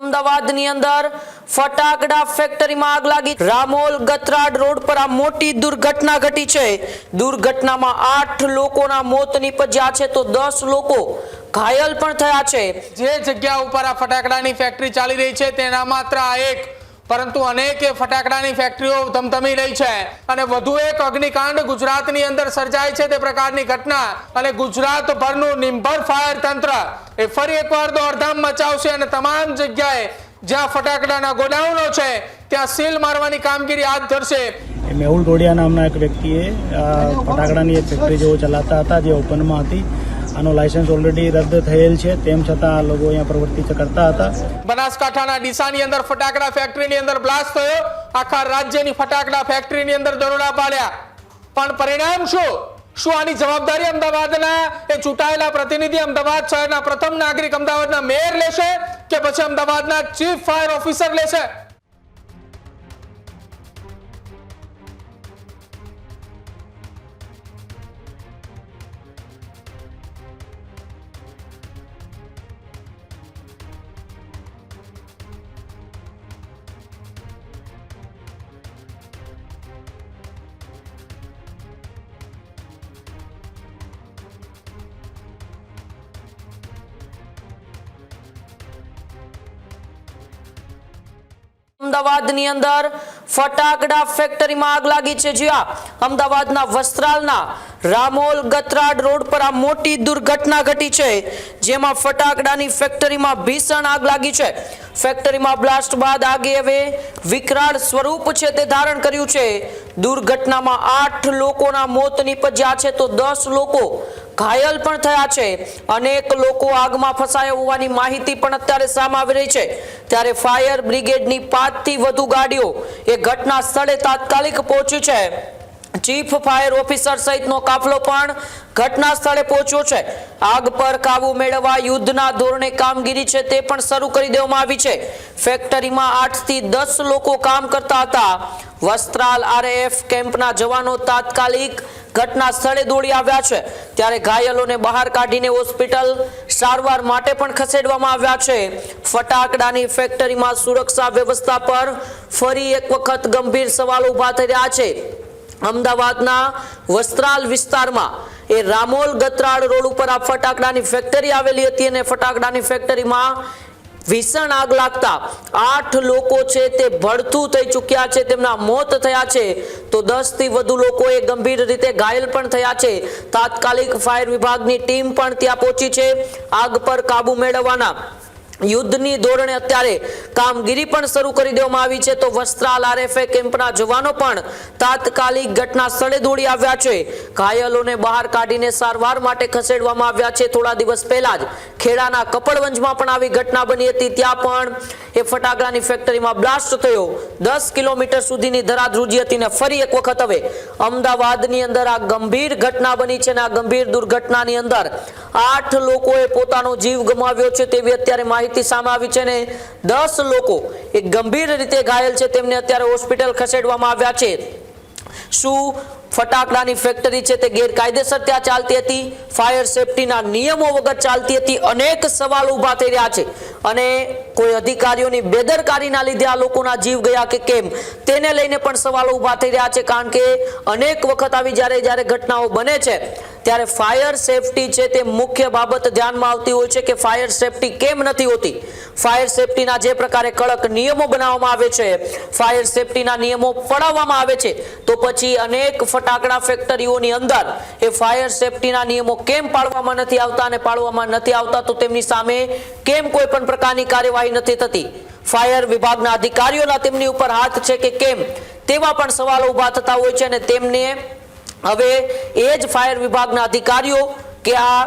અમદાવાદની અંદર ફટાકડા ફેક્ટરીમાં આગ લાગી। રામોલ ગતરાડ રોડ પર આ મોટી દુર્ઘટના ઘટી છે। દુર્ઘટનામાં 8 લોકોના મોત નીપજ્યા છે તો 10 લોકો ઘાયલ પણ થયા છે। જે જગ્યા ઉપર આ ફટાકડાની ફેક્ટરી ચાલી રહી છે તેના માત્ર એક પરંતુ અનેક ફટાકડાની ફેક્ટરીઓ ધમધમી રહી છે અને વધુ એક અગ્નિકાંડ ગુજરાતની અંદર સર્જાય છે તે પ્રકારની ઘટના અને ગુજરાતભરનું નિંભર ફાયર તંત્ર એ ફરી એકવાર દોડધામ મચાવશે અને તમામ જગ્યાએ જ્યાં ફટાકડાના ગોડાઉનો છે ત્યાં સીલ મારવાની કામગીરી હાથ ધરશે। મેહુલ ટોડિયા નામના એક વ્યક્તિએ ફટાકડાની એક ફેક્ટરી જેવો ચલાવતા હતા જે ઓપનમાં હતી। આનો લાયસન્સ ઓલરેડી રદ થયેલ છે તેમ છતાં આ લોકો અહીંયા પ્રવૃત્તિ કરતા હતા। બનાસકાંઠાના ડીસાની અંદર ફટાકડા ફેક્ટરીની અંદર બ્લાસ્ટ થયો। આખા રાજ્યની ફટાકડા ફેક્ટરીની અંદર દરોડા પાડ્યા પણ પરિણામ શું આની જવાબદારી અમદાવાદના એ ચૂંટાયેલા પ્રતિનિધિ અમદાવાદ શહેરના પ્રથમ નાગરિક અમદાવાદના મેયર લેશે કે પછી અમદાવાદના ચીફ ફાયર ઓફિસર લેશે? અમદાવાદની અંદર ફટાકડા ફેક્ટરીમાં આગ લાગી છે। જ્યાં અમદાવાદના વસ્ત્રાલના રામોલ ગતરાડ રોડ પર આ મોટી દુર્ઘટના ઘટી છે જેમાં ફટાકડાની ફેક્ટરીમાં ભીષણ આગ લાગી છે। ફેક્ટરીમાં બ્લાસ્ટ બાદ આગે હવે વિકરાળ સ્વરૂપ છે તે ધારણ કર્યું છે। દુર્ઘટનામાં 8 લોકોના મોત નીપજ્યા છે તો 10 લોકો ઘાયલ પણ થયા છે। અનેક લોકો આગમાં ફસાયા હોવાની માહિતી પણ અત્યારે સામે આવી રહી છે। ત્યારે ફાયર બ્રિગેડની 5 થી વધુ ગાડીઓ એ ઘટના સ્થળે તાત્કાલિક પહોંચી છે। ચીફ ફાયર ઓફિસર સહિતનો કાફલો પણ ઘટના સ્થળે પહોંચ્યો છે। આગ પર કાબુ મેળવવા યુદ્ધના ધોરણે કામગીરી છે તે પણ શરૂ કરી દેવામાં આવી છે। ફેક્ટરીમાં 8 થી 10 લોકો કામ કરતા હતા। વસ્ત્રાલ આરએએફ કેમ્પના જવાનો તાત્કાલિક ઘટના સ્થળે દોડી આવ્યા છે। ત્યારે ઘાયલોને બહાર કાઢીને હોસ્પિટલ સારવાર માટે પણ ખસેડવામાં આવ્યા છે। ફટાકડાની ફેક્ટરીમાં સુરક્ષા વ્યવસ્થા પર ફરી એક વખત ગંભીર સવાલો ઊભા થઈ રહ્યા છે। અમદાવાદના વસ્ત્રાલ વિસ્તારમાં એ રામોલ ગતરાડ રોડ ઉપર આ ફટાકડાની ફેક્ટરી આવેલી હતી અને ફટાકડાની ફેક્ટરીમાં ભીષણ આગ લાગતા 8 લોકો છે તે ભડથું થઈ ચૂક્યા છે, તેમના મોત થયા છે તો 10 થી વધુ લોકોએ ગંભીર રીતે ઘાયલ પણ થયા છે। તાત્કાલિક ફાયર વિભાગની ટીમ પણ ત્યાં પહોંચી છે। આગ પર કાબુ મેળવવાના યુદ્ધની ધોરણે અત્યારે કામગીરી પણ શરૂ કરી દેવામાં આવી છે તો વસ્ત્રાલ આરએફએ કેમ્પના જવાનો પણ તાત્કાલિક ઘટના સ્થળે દોડી આવ્યા છે। ઘાયલોને બહાર કાઢીને સારવાર માટે ખસેડવામાં આવ્યા છે। થોડા દિવસ પહેલા જ ખેડાના કપડવંજમાં પણ આવી ઘટના બની હતી। ત્યાં પણ એ ફટાકડાની ફેક્ટરીમાં બ્લાસ્ટ થયો। 10 કિલોમીટર સુધીની ધરા ધ્રુજી હતી ને ફરી એક વખત હવે અમદાવાદની અંદર આ ગંભીર ઘટના બની છે અને આ ગંભીર દુર્ઘટનાની અંદર 8 લોકોએ પોતાનો જીવ ગુમાવ્યો છે તેવી અત્યારે માહિતી સામે આવી છે ને 10 લોકો એ ગંભીર રીતે ઘાયલ છે, તેમને અત્યારે હોસ્પિટલ ખસેડવામાં આવ્યા છે। શું ફટાકડાની ફેક્ટરી છે તે ગેરકાયદેસર ત્યાં ચાલતી હતી? ફાયર સેફટીના નિયમો વગર ચાલતી હતી? અનેક સવાલો ઊભા થઈ રહ્યા છે અને કોઈ અધિકારીઓની બેદરકારીના લીધે આ લોકોના જીવ ગયા કે કેમ તેને લઈને પણ સવાલો ઊભા થઈ રહ્યા છે। કારણ કે અનેક વખત આવી જ્યારે ઘટનાઓ બને છે ત્યારે ફાયર સેફટી છે તે મુખ્ય બાબત ધ્યાનમાં આવતી હોય છે કે ફાયર સેફટી કેમ નથી હોતી। ફાયર સેફટીના જે પ્રકારે કડક નિયમો બનાવવામાં આવે છે, ફાયર સેફટીના નિયમો પડાવવામાં આવે છે તો પછી અનેક ફટાકડા ફેક્ટરીઓની અંદર એ ફાયર સેફટીના નિયમો કેમ પાળવામાં નથી આવતા અને પાળવામાં નથી આવતા તો તેમની સામે કેમ કોઈ પણ પ્રકારની કાર્યવાહી નથી થતી? ફાયર વિભાગના અધિકારીઓના તેમની ઉપર હાથ છે કે કેમ તેવા પણ સવાલો ઊભા થતા હોય છે અને તેમને હવે એ જ ફાયર વિભાગના અધિકારીઓ કે આ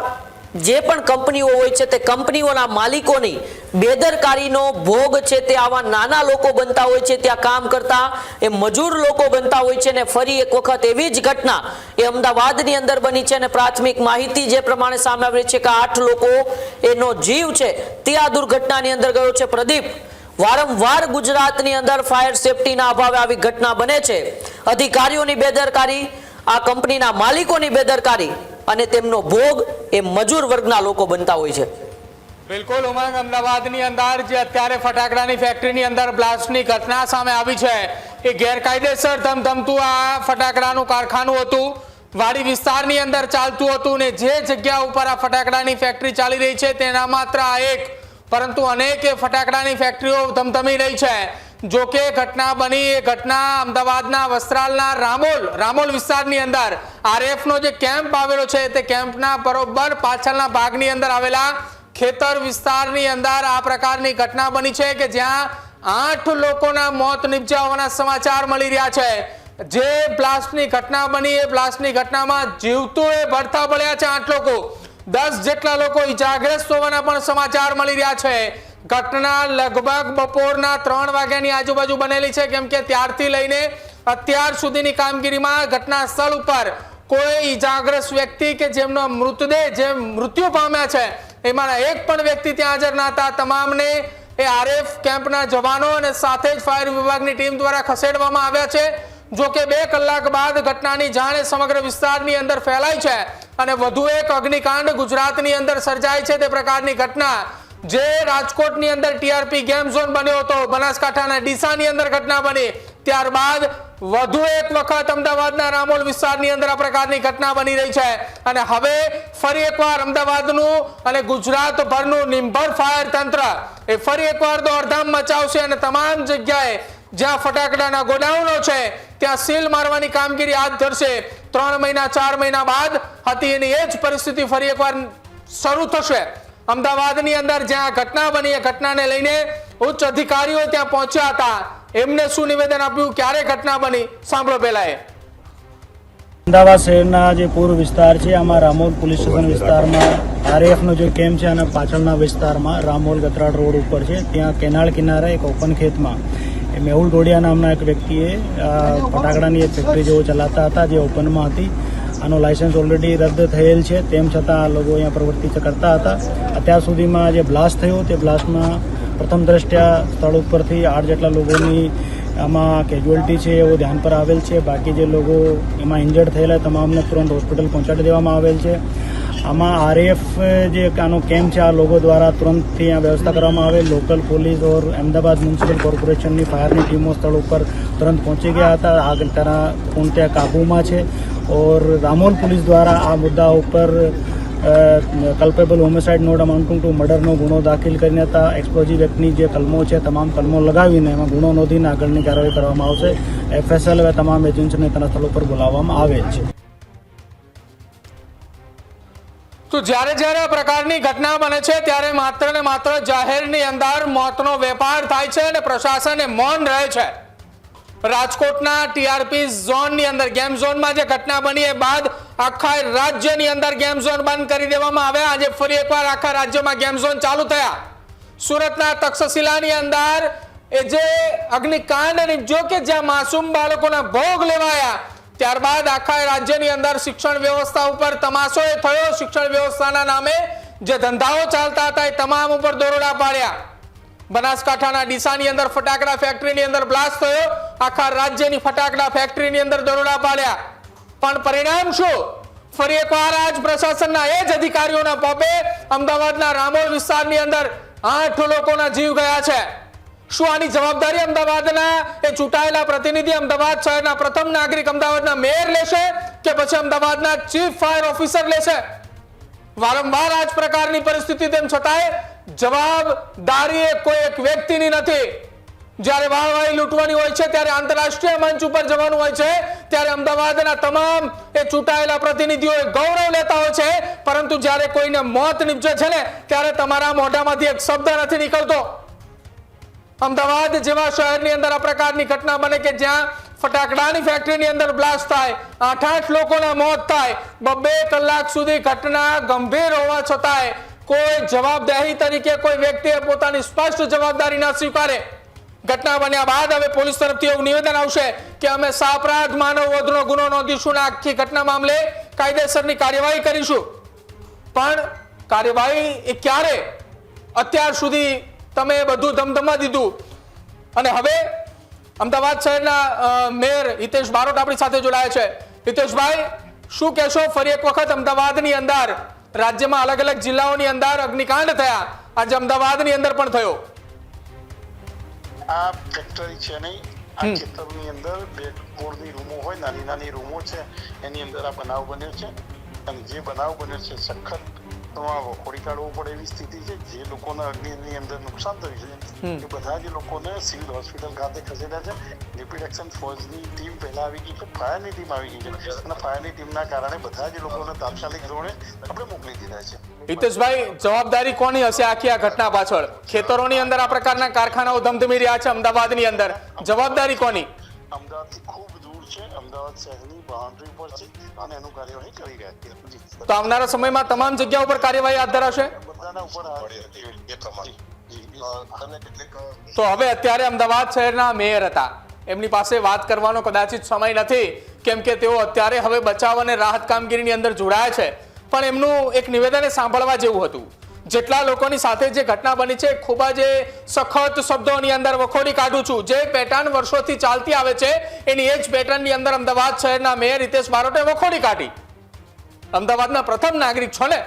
જે પણ કંપનીઓ હોય છે તે કંપનીઓના માલિકોની બેદરકારીનો ભોગ છે તે આવા નાના લોકો બનતા હોય છે, ત્યાં કામ કરતા એ મજૂર લોકો બનતા હોય છે ને ફરી એક વખત એવી જ ઘટના એ અમદાવાદની અંદર બની છે અને પ્રાથમિક માહિતી જે પ્રમાણે સામે આવી છે કે 8 લોકો એનો જીવ છે તે આ દુર્ઘટનાની અંદર ગયો છે। પ્રદીપ, વારંવાર ગુજરાતની અંદર ફાયર સેફટીના અભાવે આવી ઘટના બને છે। અધિકારીઓની બેદરકારી, આ કંપનીના માલિકોની બેદરકારી અને તેમનો ભોગ એ મજૂર વર્ગના લોકો બનતા હોય છે। બિલકુલ ઉમંગ, અમદાવાદની અંદર જે અત્યારે ફટાકડાની ફેક્ટરીની અંદર બ્લાસ્ટની ઘટના સામે આવી છે એ ગેરકાયદેસર ધમધમતું આ ફટાકડાનું કારખાનું હતું, વાડી વિસ્તારની અંદર ચાલતું હતું ને જે જગ્યા ઉપર આ ફટાકડાની ફેક્ટરી ચાલી રહી છે તેના માત્ર આ એક, પરંતુ અનેક ફટાકડાની ફેક્ટરીઓ ધમધમી રહી છે. જો કે ઘટના બની એ ઘટના અમદાવાદના વસ્ત્રાલના રામોલ વિસ્તારની અંદર આરએફનો જે કેમ્પ આવેલો છે તે કેમ્પના બરોબર પાછળના ભાગની અંદર આવેલા ખેતર વિસ્તારની અંદર આ પ્રકારની ઘટના બની છે કે જ્યાં 8 લોકોના મોત નિપજ્યા હોવાના સમાચાર મળી રહ્યા છે. જે બ્લાસ્ટની ઘટના બની એ બ્લાસ્ટની ઘટનામાં જીવતું એ ભડથા પડ્યા છે 8 લોકો, 10 જેટલા લોકો ઈજાગ્રસ્ત હોવાના પણ સમાચાર મળી રહ્યા છે. ઘટના લગભગ બપોરના 3 વાગ્યાની આજુબાજુ બનેલી છે, કેમ કે ત્યારથી લઈને અત્યાર સુધીની કામગીરીમાં ઘટના સ્થળ ઉપર કોઈ ઈજાગ્રસ્ત વ્યક્તિ કે જેમનો મૃતદેહ જે મૃત્યુ પામ્યા છે એમાંના એક પણ વ્યક્તિ ત્યાં હાજર ન હતા. તમામને એ આરએફ કેમ્પના જવાનો અને સાથે જ ફાયર વિભાગની ટીમ દ્વારા ખસેડવામાં આવ્યા છે. જો કે 2 કલાક બાદ ઘટનાની જાણ સમગ્ર વિસ્તારની અંદર ફેલાઈ છે અને વધુ એક અગ્નિકાંડ ગુજરાતની અંદર સર્જાય છે તે પ્રકારની ઘટના જે રાજકોટની અંદર ટીઆરપી ગેમ ઝોન બન્યો હતો, બનાસકાંઠાના ડીસાની અંદર ઘટના બની, ત્યારબાદ વધુ એક વખત અમદાવાદના રામોલ વિસ્તારની અંદર આ પ્રકારની ઘટના બની રહી છે. અને હવે ફરી એકવાર અમદાવાદનું અને ગુજરાતભરનું નિંભર ફાયર તંત્ર એ ફરી એકવાર દોડધામ મચાવશે અને તમામ જગ્યાએ જ્યાં ફટાકડાના ગોડાઉનો છે ત્યાં સીલ મારવાની કામગીરી હાથ ધરશે. 3 મહિના 4 મહિના બાદ હતી એની એ જ પરિસ્થિતિ ફરી એકવાર શરૂ થશે. અમદાવાદની અંદર જ્યાં ઘટના બની એ ઘટનાને લઈને ઉચ્ચ અધિકારીઓ ત્યાં પહોંચ્યા હતા. એમને શું નિવેદન આપ્યું, ક્યારે ઘટના બની, સાંભળો પહેલા એ. અમદાવાદ શહેરના જે પૂર્વ વિસ્તાર છે આમાં રામોલ પોલીસ સ્ટેશન વિસ્તારમાં આરએફનો જે કેમ્પ છે અને પાછળના વિસ્તારમાં રામોલ ગતરાડ રોડ ઉપર છે ત્યાં કેનાળ કિનારે એક ઓપન ખેતમાં મેહુલ ડોડિયા નામના એક વ્યક્તિએ ફટાકડાની એક ફેક્ટરી જેવો ચલાવતા હતા જે ઓપનમાં હતી. આનો લાયસન્સ ઓલરેડી રદ થયેલ છે, તેમ છતાં આ લોકો અહીંયા પ્રવૃત્તિ કરતા હતા. અત્યાર સુધીમાં જે બ્લાસ્ટ થયો તે બ્લાસ્ટમાં પ્રથમ દ્રષ્ટ્યા સ્થળ ઉપરથી 8 જેટલા લોકોની આમાં કેજ્યુઅલ્ટી છે એવો ધ્યાન પર આવેલ છે. બાકી જે લોકો એમાં ઇન્જર્ડ થયેલા તમામને તુરંત હોસ્પિટલ પહોંચાડી દેવામાં આવેલ છે. આમાં આરએફ જે આનો કેમ્પ છે આ લોકો દ્વારા તુરંતથી અહીંયા વ્યવસ્થા કરવામાં આવે. લોકલ પોલીસ ઓર અમદાવાદ મ્યુનિસિપલ કોર્પોરેશનની ફાયરની ટીમો સ્થળ ઉપર તુરંત પહોંચી ગયા હતા. આગ ત્યાં કાબૂમાં છે. और रामोल पुलिस द्वारा आ मुद्दा पर culpable homicide not amounting to मर्डरનો ગુનો દાખલ કરીને હતા. એક્સપ્લોઝિવ એક્ટની જે કલમો છે તમામ કલમો લગાવીને એમાં ગુનો નોંધીને આગળની કાર્યવાહી કરવામાં આવશે. એફએસએલ હવે તમામ એજન્સીને તેના સ્થળ ઉપર બોલાવવામાં આવેલ છે. તો જ્યારે આ પ્રકારની ઘટના બને છે ત્યારે માત્ર ને માત્ર જાહેરની અંદર મોતનો વેપાર થાય છે અને પ્રશાસન મૌન રહે છે. રાજકોટના ટીઆરપી ઝોનની અંદર ગેમ ઝોનમાં જે ઘટના બની એ બાદ આખા રાજ્યની અંદર ગેમ ઝોન બંધ કરી દેવામાં આવ્યા. આજે ફરી એકવાર આખા રાજ્યમાં ગેમ ઝોન ચાલુ થયા. સુરતના તક્ષશિલાની અંદર એ જે અગ્નિકાંડ નીપજ્યો કે જ્યાં માસૂમ બાળકોના ભોગ લેવાયા, ત્યારબાદ આખા રાજ્યની અંદર શિક્ષણ વ્યવસ્થા ઉપર તમાશો થયો. શિક્ષણ વ્યવસ્થાના નામે જે ધંધાઓ ચાલતા હતા એ તમામ ઉપર દરોડા પાડ્યા. બનાસકાંઠાના ડીસાની અંદર ફટાકડા ફેક્ટરીની અંદર બ્લાસ્ટ થયો. આખા રાજ્યની ફટાકડા ફેક્ટરીની અંદર દરોડા પાડ્યા. પણ પરિણામ શું? ફરી એકવાર આજ પ્રશાસનના એ જ અધિકારીઓના પબે અમદાવાદના રામોલ વિસ્તારની અંદર 8 લોકોના જીવ ગયા છે. શું આની જવાબદારી અમદાવાદના એ ચૂંટાયેલા પ્રતિનિધિ, અમદાવાદ શહેરના પ્રથમ નાગરિક, અમદાવાદના મેયર લેશે કે પછી અમદાવાદના ચીફ ફાયર ઓફિસર લેશે? વારંવાર આ જ પ્રકારની પરિસ્થિતિ તેમ છતાંય જવાબદારી કોઈ એક વ્યક્તિની નથી. જ્યારે વાળવાળી લૂંટવાની હોય છે ત્યારે આંતરરાષ્ટ્રીય મંચ ઉપર જવાનું હોય છે ત્યારે અમદાવાદના તમામ એ ચૂંટાયેલા પ્રતિનિધિઓ ગૌરવ લેતા હોય છે, પરંતુ જ્યારે કોઈને મોત નીપજે છે ને ત્યારે તમારા મોઢામાંથી એક શબ્દ નથી નીકળતો. અમદાવાદ જેવા શહેરની અંદર આ પ્રકારની ઘટના બને કે જ્યાં ફટાકડાની ફેક્ટરીની અંદર બ્લાસ્ટ થાય, 8 લોકોના મોત થાય, 2 કલાક સુધી ઘટના ગંભીર હોવા છતાંય કોઈ જવાબદારી તરીકે કોઈ વ્યક્તિએ પોતાની સ્પષ્ટ જવાબદારી ન સ્વીકારે. ઘટના બન્યા બાદ હવે પોલીસ તરફથી એવું નિવેદન આવશે કે અમે સાપરાધ માનવ વધનો ગુનો નોંધીશું અને આખી ઘટના મામલે કાયદેસરની કાર્યવાહી કરીશું. પણ કાર્યવાહી એ ક્યારે? અત્યાર સુધી તમે બધું ધમધમા દીધું અને હવે અમદાવાદ શહેરના મેયર હિતેશ બારોટ આપણી સાથે જોડાયા છે. હિતેશભાઈ, શું કહેશો? ફરી એક વખત અમદાવાદની અંદર રાજ્યમાં અલગ અલગ જિલ્લાઓની અંદર અગ્નિકાંડ થયા આજે અમદાવાદની અંદર પણ થયો? આ ફેક્ટરી છે નહીં, આ ખેતરની અંદર 2 ફ્લોરની રૂમો હોય, નાની નાની રૂમો છે, એની અંદર આ બનાવ બન્યો છે. અને જે બનાવ બન્યો છે સખત વખોડી કાઢવો પડે એવી સ્થિતિ છે. જે લોકોને અગ્નિની અંદર નુકસાન થયું છે એ બધા જ લોકોને સિવિલ હોસ્પિટલ ખાતે ખસેડ્યા છે. રેપિડ એક્શન ફોર્સની ટીમ પહેલા આવી ગઈ છે, ફાયરની ટીમ આવી ગઈ છે અને ફાયરની ટીમના કારણે બધા જ લોકોને તાત્કાલિક ધોરણે આપણે મોકલી દીધા છે. હિતેશભાઈ, જવાબદારી કોની હશે આખી આ ઘટના પાછળ? ખેતરોની અંદર આ પ્રકારના કારખાનાઓ ધમધમી રહ્યા છે અમદાવાદની અંદર, જવાબદારી કોની? અમદાવાદથી ખૂબ દૂર છે, અમદાવાદ શહેરની બાઉન્ડ્રી પર છે અને એનું કાર્યવાહી કરી રહ્યા છે. તો આવનારા સમયમાં તમામ જગ્યા ઉપર કાર્યવાહી હાથ ધરાશે? બધાના ઉપર તો હવે અત્યારે અમદાવાદ શહેરના મેયર હતા, એમની પાસે વાત કરવાનો કદાચિત સમય નથી, કેમ કે તેઓ અત્યારે હવે બચાવ અને રાહત કામગીરીની અંદર જોડાયા છે. પણ એમનું એક નિવેદન સાંભળવા જેવું હતું. જેટલા લોકોની સાથે જે ઘટના બની છે ખૂબ જ સખત શબ્દોની અંદર વખોડી કાઢું છું. જે પેટર્ન વર્ષોથી ચાલતી આવે છે એની એ જ પેટર્નની અંદર અમદાવાદ શહેરના મેયર હિતેશ બારોટે વખોડી કાઢી. અમદાવાદના પ્રથમ નાગરિક છો ને,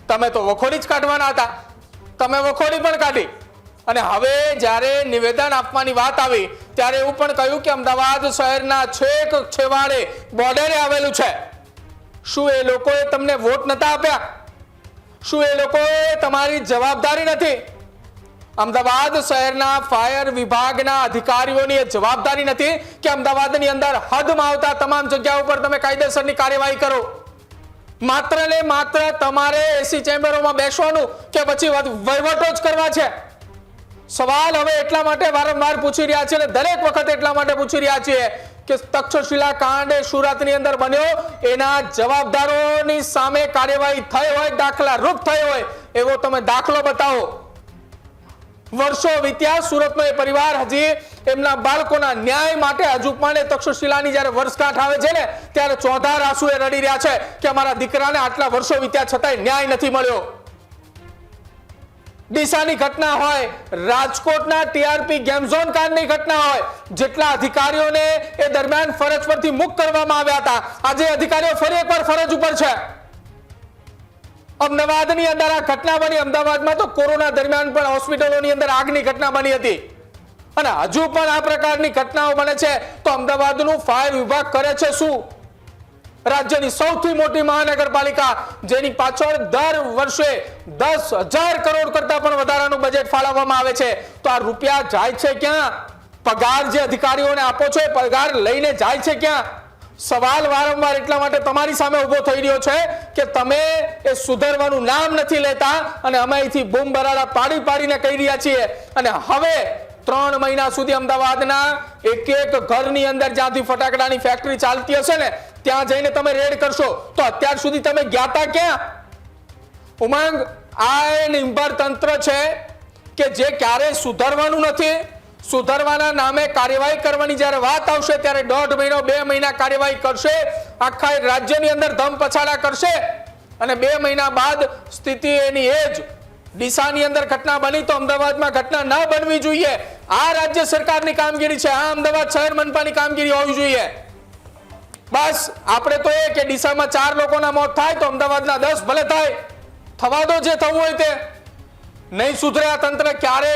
તમે તો વખોડી જ કાઢવાના હતા, તમે વખોડી પણ કાઢી. અને હવે જ્યારે નિવેદન આપવાની વાત આવી ત્યારે એવું પણ કહ્યું કે અમદાવાદ શહેરના છેક છેવાડે બોર્ડરે આવેલું છે. શું એ લોકોએ તમને વોટ નતા આપ્યા? શું એ લોકોએ તમારી જવાબદારી નથી? અમદાવાદ શહેરના ફાયર વિભાગના અધિકારીઓની જવાબદારી નથી કે અમદાવાદની અંદર હદમાં આવતા તમામ જગ્યાઓ પર તમે કાયદેસરની કાર્યવાહી કરો? માત્ર ને માત્ર તમારે એસી ચેમ્બરોમાં બેસવાનું કે પછી વહીવટો જ કરવા છે? સવાલ હવે એટલા માટે વારંવાર પૂછી રહ્યા છે અને દરેક વખત એટલા માટે પૂછી રહ્યા છીએ કે તક્ષશિલા કાંડ સુરતની અંદર બન્યો, એના જવાબદારોની સામે કાર્યવાહી થઈ હોય, દાખલા રૂપ થઈ હોય એવો તમે દાખલો બતાવો. વર્ષો વીત્યા, સુરતનો એ પરિવાર હજી એમના બાળકોના ન્યાય માટે હજુ પણ તક્ષશિલાની જ્યારે વર્ષગાંઠ આવે છે ને ત્યારે ચોધાર આંસુએ રડી રહ્યા છે કે અમારા દીકરાને આટલા વર્ષો વીત્યા છતાંય ન્યાય નથી મળ્યો. ડીસાની ઘટના હોય, રાજકોટના ટીઆરપી ગેમ ઝોન કાંડની ઘટના હોય, જેટલા અધિકારીઓને એ દરમિયાન ફરજ પરથી મુક્ત કરવામાં આવ્યા હતા, આજે અધિકારીઓ ફરી એકવાર ફરજ ઉપર છે. અમદાવાદની અંદર આ ઘટના બની. અમદાવાદમાં તો કોરોના દરમિયાન પણ હોસ્પિટલોની અંદર આગની ઘટના બની હતી અને હજુ પણ આ પ્રકારની ઘટનાઓ બને છે. તો અમદાવાદનું ફાયર વિભાગ કરે છે શું? રાજ્યની સૌથી મોટી મહાનગરપાલિકા, જેની પાછળ દર વર્ષે 10,000 કરોડ કરતા પણ વધારાનું બજેટ ફાળવવામાં આવે છે, તો આ રૂપિયા જાય છે ક્યાં? પગાર જે અધિકારીઓને આપો છો એ પગાર લઈને જાય છે ક્યાં? સવાલ વારંવાર એટલા માટે તમારી સામે ઉભો થઈ રહ્યો છે કે તમે એ સુધારવાનું નામ નથી લેતા અને અમે અહીંથી બૂમ બરાડા પાડી પાડીને કહી રહ્યા છીએ. અને હવે 3 મહિના સુધી અમદાવાદના એક ઘરની અંદર જ્યાંથી ફટાકડાની ફેક્ટરી ચાલતી હશે ને ત્યાં જઈને તમે રેડ કરશો તો અત્યાર સુધી તમે ગયા તા ક્યાં? ઉમંગ, આ નિંભર તંત્ર છે કે જે ક્યારેય સુધારવાનું નથી. સુધારવાના નામે કાર્યવાહી કરવાની જ્યારે વાત આવશે ત્યારે 1.5 મહિનો 2 મહિના કાર્યવાહી કરશે, આખા રાજ્યની અંદર ધમ પછાડા કરશે અને 2 મહિના બાદ સ્થિતિ એની એ જ. ડીસાની અંદર ઘટના બની તો અમદાવાદમાં ઘટના ન બનવી જોઈએ. આ રાજ્ય સરકારની કામગીરી છે, આ અમદાવાદ શહેર મનપાની કામગીરી હોવી જોઈએ. બસ આપણે તો એ કે ડીસામાં 4 લોકોના મોત થાય તો અમદાવાદના 10 ભલે થાય, થવા દો જે થવું હોય તે. નહીં સુધરે આ તંત્ર ક્યારે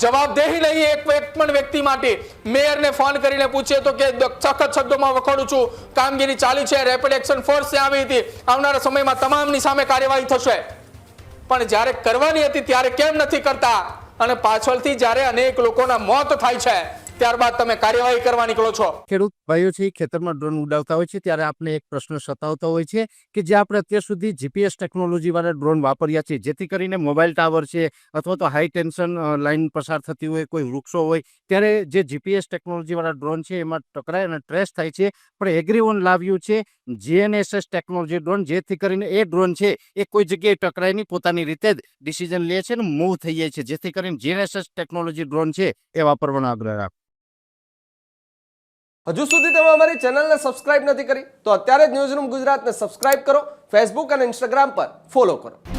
જવાબદેહી નહીં એક પણ વ્યક્તિ માટે. મેયરને ફોન કરીને પૂછીએ તો કે સખત શબ્દોમાં વખોડું છું, કામગીરી ચાલી છે, રેપિડ એક્શન ફોર્સ ત્યાં આવી હતી, આવનારા સમયમાં તમામની સામે કાર્યવાહી થશે. પણ જ્યારે કરવાની હતી ત્યારે કેમ નથી કરતા? અને પાછળથી જ્યારે અનેક લોકોના મોત થાય છે ત્યારબાદ તમે કાર્યવાહી કરવા નીકળો છો. ખેડૂત ભાઈઓ છે ખેતરમાં ડ્રોન ઉડાવતા હોય છે ત્યારે આપણે એક પ્રશ્ન સતાવતો હોય છે કે જે આપણે અત્યાર સુધી જીપીએસ ટેકનોલોજી વાળા ડ્રોન વાપર્યા છે, જેથી કરીને મોબાઈલ ટાવર છે અથવા તો હાઈ ટેન્શન લાઈન પસાર થતી હોય, કોઈ વૃક્ષો હોય, ત્યારે જે જીપીએસ ટેકનોલોજી વાળા ડ્રોન છે એમાં ટકરાય અને ટ્રેસ થાય છે. પણ એગ્રીઓન લાવ્યું છે GNSS ટેકનોલોજી ડ્રોન, જેથી કરીને એ ડ્રોન છે એ કોઈ જગ્યાએ ટકરાય નહીં, પોતાની રીતે જ ડિસિઝન લે છે અને મૂવ થઈ જાય છે, જેથી કરીને GNSS ટેકનોલોજી ડ્રોન છે એ વાપરવાનો આગ્રહ રાખો. હજુ સુધી તમે અમારી ચેનલને સબસ્ક્રાઇબ નથી કરી તો અત્યારે જ ન્યૂઝરૂમ ગુજરાતને સબસ્ક્રાઇબ કરો, ફેસબુક અને ઇન્સ્ટાગ્રામ પર ફોલો કરો.